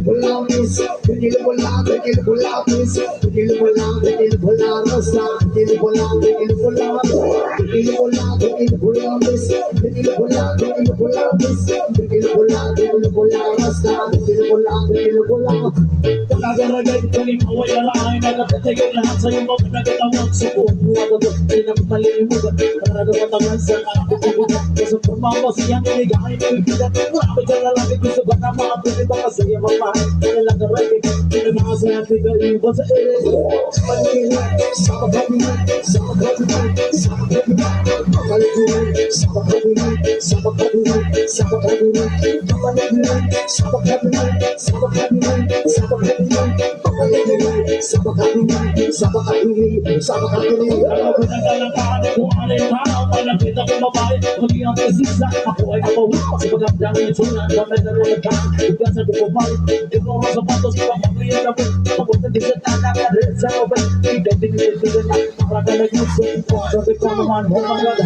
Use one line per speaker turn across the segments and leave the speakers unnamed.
pull out, miss. Can you pull out, miss. Can you pull out, Rasta. Can you pull out, miss. Can you pull out, miss. Can you pull out, miss. Can you pull out, Rasta. Can you pull out.
Nagaragay ko ni Maway Alain Nagtatigil lahat sa'yo mo Nagtawag sa buong ako Pinagmalimugan Talaga matagal sa nakakitibugan Kasi pumama siyang iligay Nagbigat Marami dyan lalaki Gusto ba na mga pinita Kasi yung mamahal Nagaragay Pinagmasa natin Iba sa ilis
Manila, sama kami, sama kami, sama kami, Manila, sama kami, sama kami, sama kami, Manila, sama kami, sama kami, sama kami, Manila, sama kami, sama kami, sama kami.
Alam ko na kalangkaan Kung ano yung tao Malapit ako babae Maging ang presisa Ako ay napawi Sa magandang itsunan Kamay na nalagaan Higyan sa bukupal Ikaw ang sapatos Pagpapriyan na po Pagpunta din sa tanak Sa open Ikaw din yung na Para ka nag-gusto Sabi ko naman Humagad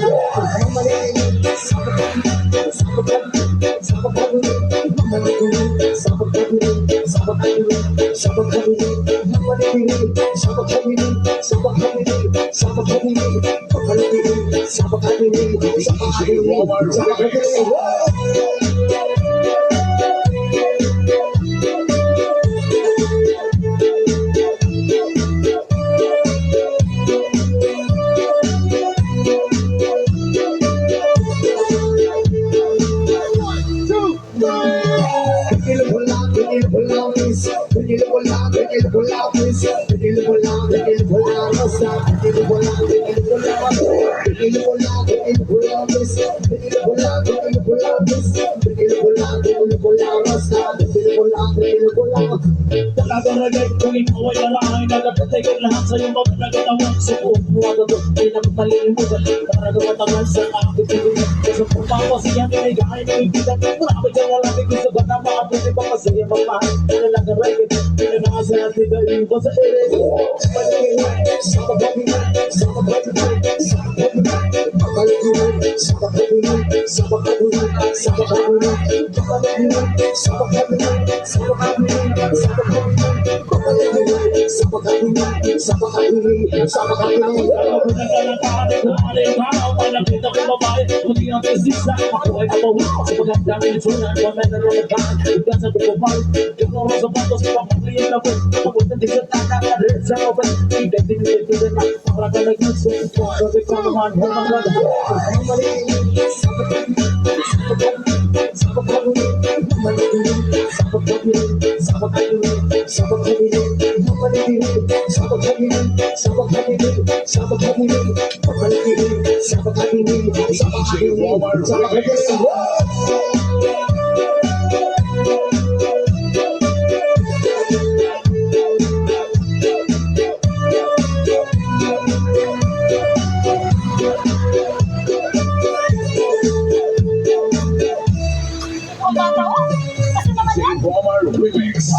Manila, sama kami, sama kami, sama kami, Manila, sama kami, sama kami, sama kami, Manila, sama kami, sama kami, sama kami, Manila, sama kami, sama kami.
Nagaragay kung ikaw ay alain Nagtatigil lahat sa'yo mo Nagtawag sa buong ako Pinagmalimugan Talaga matagal sa nakakitibugan Kasi pumama siyang iligay Nagbigat Marami dyan lalaki Gusto ba na mga pinita Kasi yung mamahal Nagaragay Pinagmasa natin Iba sa ilis
Manila, sama kami, sama kami, sama kami, Manila, sama kami, sama kami, sama kami, Manila, sama kami, sama kami, sama kami, Manila, sama kami, sama kami, sama kami.
Alam ko na kalangkaan Kung ano yung tao Malapit ako babae Maging ang presisa Ako ay napawi Sa magandang itsunan Kamay na nalagaan Higyan sa bukupal Ikaw ang sapatos Pagpapriyan na po Pagpunta din sa tanak Sa open Ikaw din yung na Para ka nag-gusto Sabi ko naman Humagad
Manila, sama kami, sama kami, sama kami, Manila, sama kami, sama kami, sama kami, Manila, sama kami, sama kami, sama kami, Manila, sama kami, sama kami.
Kasi naman yan.
Walmart Remix.